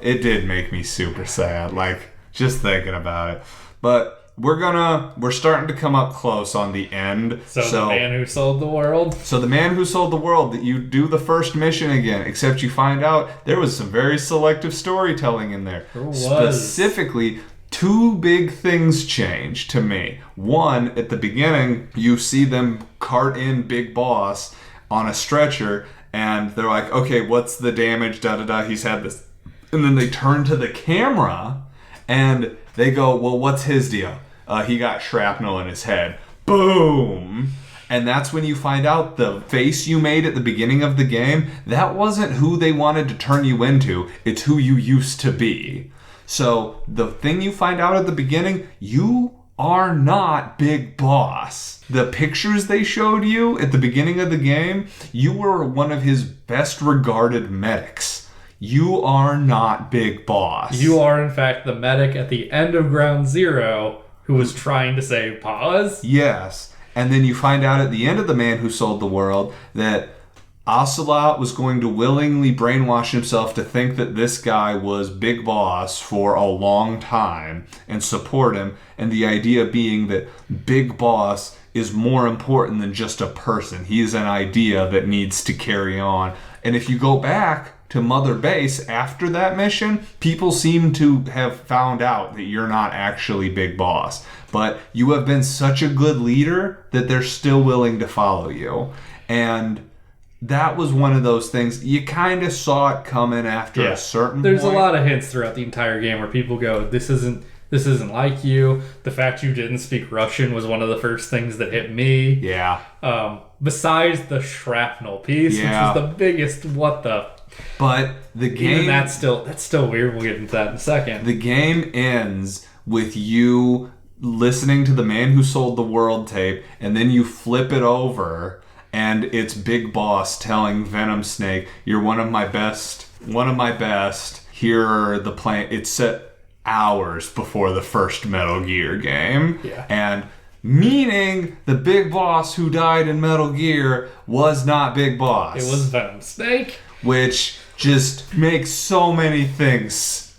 It did make me super sad, like, just thinking about it. But we're starting to come up close on the end. So the man who sold the world? So the man who sold the world, that you do the first mission again, except you find out there was some very selective storytelling in there. There was. Specifically, two big things change to me. One, at the beginning, you see them cart in Big Boss on a stretcher, and they're like, okay, what's the damage, da-da-da, he's had this. And then they turn to the camera, and they go, well, what's his deal? He got shrapnel in his head. Boom! And that's when you find out the face you made at the beginning of the game, that wasn't who they wanted to turn you into, it's who you used to be. So the thing you find out at the beginning, you are not Big Boss. The pictures they showed you at the beginning of the game, you were one of his best regarded medics. You are not Big Boss. You are, in fact, the medic at the end of Ground Zero who was trying to save Paz. Yes. And then you find out at the end of The Man Who Sold the World that Ocelot was going to willingly brainwash himself to think that this guy was Big Boss for a long time and support him. And the idea being that Big Boss is more important than just a person. He is an idea that needs to carry on. And if you go back to Mother Base after that mission, people seem to have found out that you're not actually Big Boss. But you have been such a good leader that they're still willing to follow you. And that was one of those things, you kind of saw it coming after a certain There's point. a lot of hints throughout the entire game where people go, this isn't This isn't like you. The fact you didn't speak Russian was one of the first things that hit me. Yeah. Besides the shrapnel piece, which was the biggest what the... But the game... Even that's still weird. We'll get into that in a second. The game ends with you listening to the Man Who Sold the World tape, and then you flip it over, and it's Big Boss telling Venom Snake, "You're one of my best. Here are the plan." It's set hours before the first Metal Gear game. Yeah. And meaning the Big Boss who died in Metal Gear was not Big Boss. It was Venom Snake. Which just makes so many things.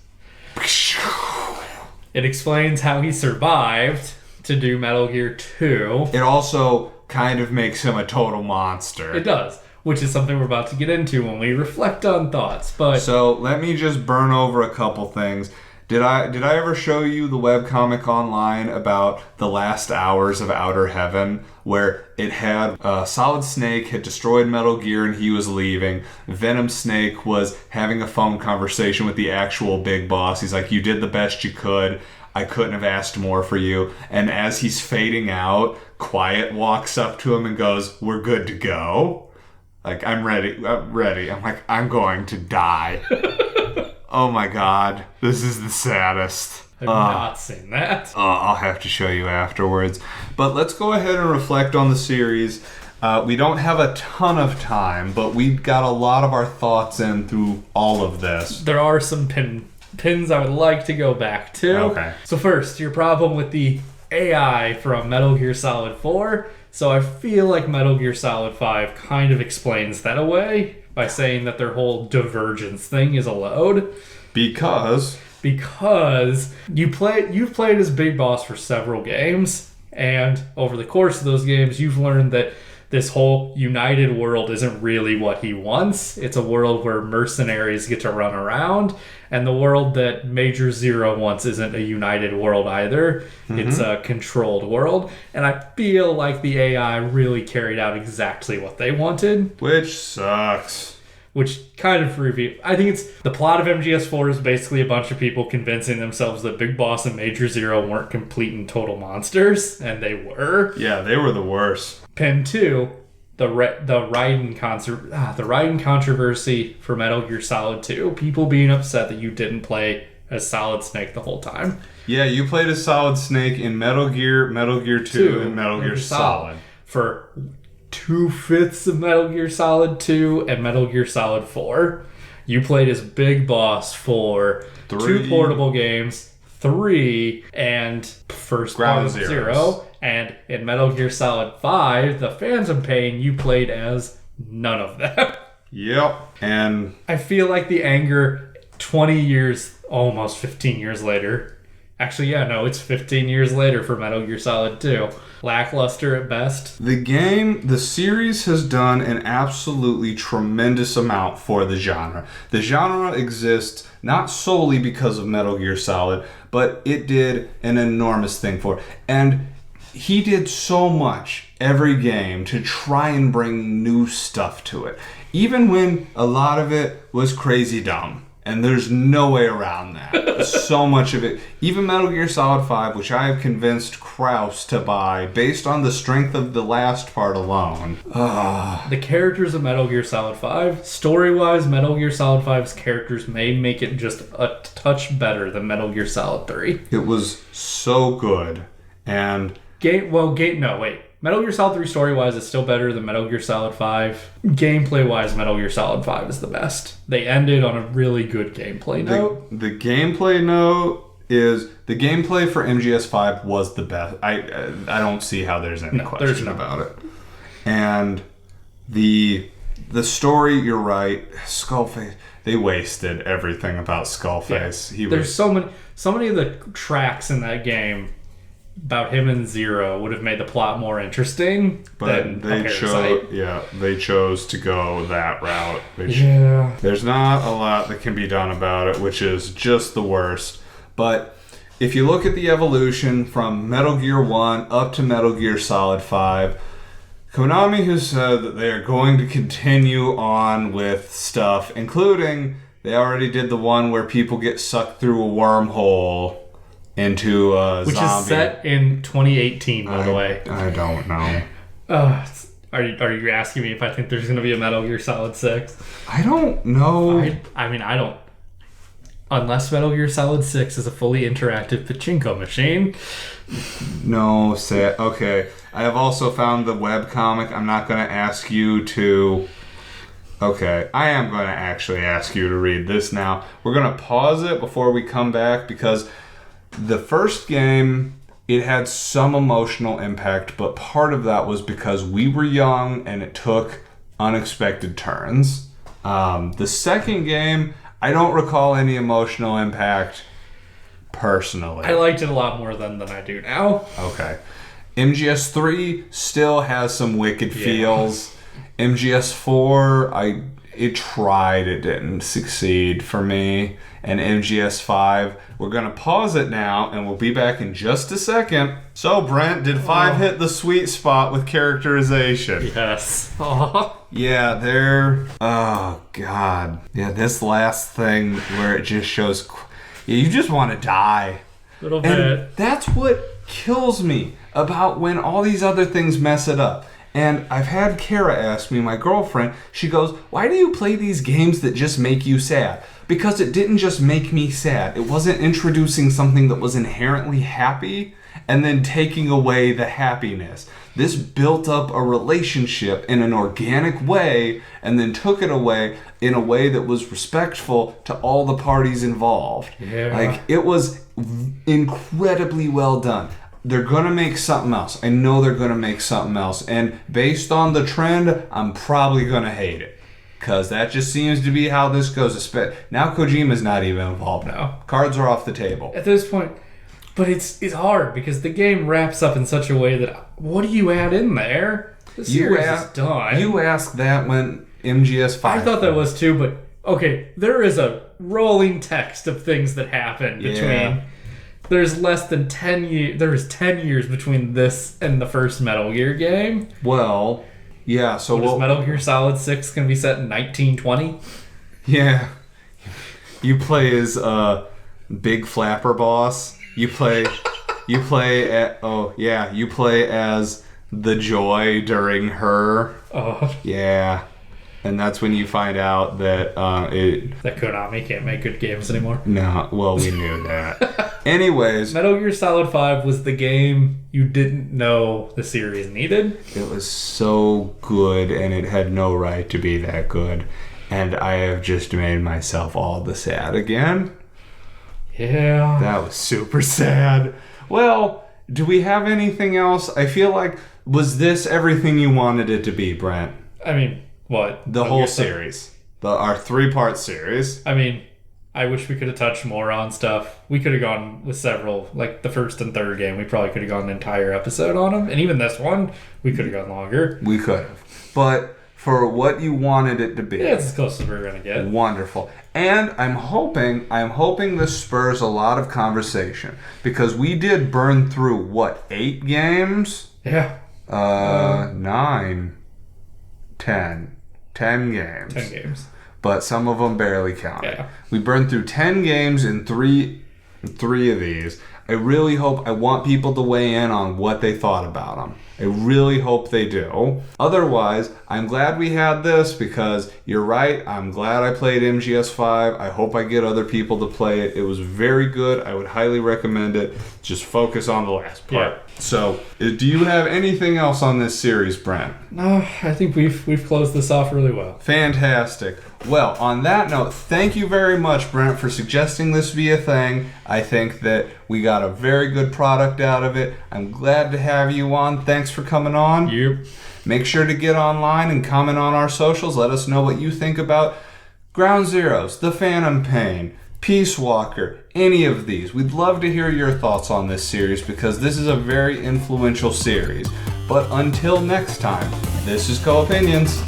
It explains how he survived to do Metal Gear 2. It also kind of makes him a total monster. It does, which is something we're about to get into when we reflect on thoughts. But so let me just burn over a couple things. Did I ever show you the webcomic online about the last hours of Outer Heaven, where it had Solid Snake had destroyed Metal Gear and he was leaving. Venom Snake was having a phone conversation with the actual Big Boss. He's like, "You did the best you could. I couldn't have asked more for you." And as he's fading out, Quiet walks up to him and goes, "We're good to go." Like, I'm ready. I'm like, I'm going to die. Oh my god, this is the saddest. I've not seen that. I'll have to show you afterwards. But let's go ahead and reflect on the series. We don't have a ton of time, but we've got a lot of our thoughts in through all of this. There are some pins I would like to go back to. Okay. So first, your problem with the AI from Metal Gear Solid 4. So I feel like Metal Gear Solid 5 kind of explains that away by saying that their whole divergence thing is allowed. Because you've played as Big Boss for several games, and over the course of those games, you've learned that this whole united world isn't really what he wants. It's a world where mercenaries get to run around, and the world that Major Zero wants isn't a united world either. Mm-hmm. It's a controlled world, and I feel like the AI really carried out exactly what they wanted. Which sucks. Which kind of reveals... I think it's... The plot of MGS4 is basically a bunch of people convincing themselves that Big Boss and Major Zero weren't complete and total monsters, and they were. Yeah, they were the worst. Pin 2, the Raiden controversy for Metal Gear Solid 2. People being upset that you didn't play as Solid Snake the whole time. Yeah, you played as Solid Snake in Metal Gear 2, and Metal Gear Solid. For 2/5 of Metal Gear Solid 2 and Metal Gear Solid 4. You played as Big Boss for 2 portable games, 3, and first Ground Zero. And in Metal Gear Solid 5, the Phantom Pain, you played as none of them. Yep. And I feel like the anger 20 years, almost 15 years later. Actually, yeah, no, it's 15 years later for Metal Gear Solid 2. Lackluster at best. The series has done an absolutely tremendous amount for the genre. The genre exists not solely because of Metal Gear Solid, but it did an enormous thing for it. And he did so much every game to try and bring new stuff to it. Even when a lot of it was crazy dumb. And there's no way around that. So much of it. Even Metal Gear Solid 5, which I have convinced Kraus to buy based on the strength of the last part alone. The characters of Metal Gear Solid 5, story-wise, Metal Gear Solid 5's characters may make it just a touch better than Metal Gear Solid 3. It was so good. And... Metal Gear Solid 3 story-wise is still better than Metal Gear Solid 5. Gameplay-wise, Metal Gear Solid 5 is the best. They ended on a really good gameplay note. The gameplay note is... The gameplay for MGS5 was the best. I don't see how there's any question about it. And the story, you're right. Skullface... They wasted everything about Skullface. Yeah. There's so many of the tracks in that game... about him and Zero would have made the plot more interesting, but they chose to go that route. There's not a lot that can be done about it, which is just the worst. But if you look at the evolution from Metal Gear 1 up to Metal Gear Solid 5, Konami has said that they are going to continue on with stuff, including they already did the one where people get sucked through a wormhole into which zombie. is set in 2018, by the way. I don't know. Are you asking me if I think there's going to be a Metal Gear Solid 6? I don't know. I mean, I don't. Unless Metal Gear Solid 6 is a fully interactive pachinko machine. No, okay. I have also found the webcomic. I'm not going to ask you to... Okay, I am going to actually ask you to read this now. We're going to pause it before we come back because the first game, it had some emotional impact, but part of that was because we were young and it took unexpected turns. The second game, I don't recall any emotional impact personally. I liked it a lot more then than I do now. Okay. MGS3 still has some wicked feels. MGS4, it tried, it didn't succeed for me. And MGS5, we're going to pause it now, and we'll be back in just a second. So, Brent, did 5 hit the sweet spot with characterization? Yes. Yeah, oh, God. Yeah, this last thing where it just shows... you just want to die. A little bit. And that's what kills me about when all these other things mess it up. And I've had Kara ask me, my girlfriend, she goes, why do you play these games that just make you sad? Because it didn't just make me sad. It wasn't introducing something that was inherently happy and then taking away the happiness. This built up a relationship in an organic way and then took it away in a way that was respectful to all the parties involved. Yeah. Like, it was incredibly well done. They're going to make something else. I know they're going to make something else. And based on the trend, I'm probably going to hate it. Because that just seems to be how this goes. Now Kojima's not even involved now. Cards are off the table. At this point, but it's hard because the game wraps up in such a way that what do you add in there? The series is done. You asked that when MGS5... I thought that was too, but okay, there is a rolling text of things that happen between... Yeah. There's less than 10 years... There is 10 years between this and the first Metal Gear game. Well, yeah, so... Is Metal Gear Solid 6 going to be set in 1920? Yeah. You play as Big Flapper Boss. You play as the Joy during her. Oh. Yeah. And that's when you find out that that Konami can't make good games anymore. No, well, we knew that. Anyways, Metal Gear Solid 5 was the game you didn't know the series needed. It was so good, and it had no right to be that good. And I have just made myself all the sad again. Yeah. That was super sad. Well, do we have anything else? I feel like, was this everything you wanted it to be, Brent? I mean... What? The whole series. Our 3-part series. I mean, I wish we could have touched more on stuff. We could have gone with several, like the first and third game, we probably could have gone an entire episode on them. And even this one, we could have gone longer. We could have. But for what you wanted it to be. Yeah, it's as close as we're going to get. Wonderful. And I'm hoping this spurs a lot of conversation. Because we did burn through, 8 games? Yeah. 9. 10 games. 10 games. But some of them barely counted. Yeah. We burned through 10 games in three of these. I want people to weigh in on what they thought about them. I really hope they do. Otherwise, I'm glad we had this because you're right. I'm glad I played MGS5. I hope I get other people to play it. It was very good. I would highly recommend it. Just focus on the last part. Yeah. So, do you have anything else on this series, Brent? No, I think we've closed this off really well. Fantastic. Well, on that note, thank you very much, Brent, for suggesting this be a thing. I think that we got a very good product out of it. I'm glad to have you on. Thanks for coming on. Yep. Make sure to get online and comment on our socials. Let us know what you think about Ground Zeroes, The Phantom Pain, Peace Walker, any of these. We'd love to hear your thoughts on this series because this is a very influential series. But until next time, this is Co-Opinions.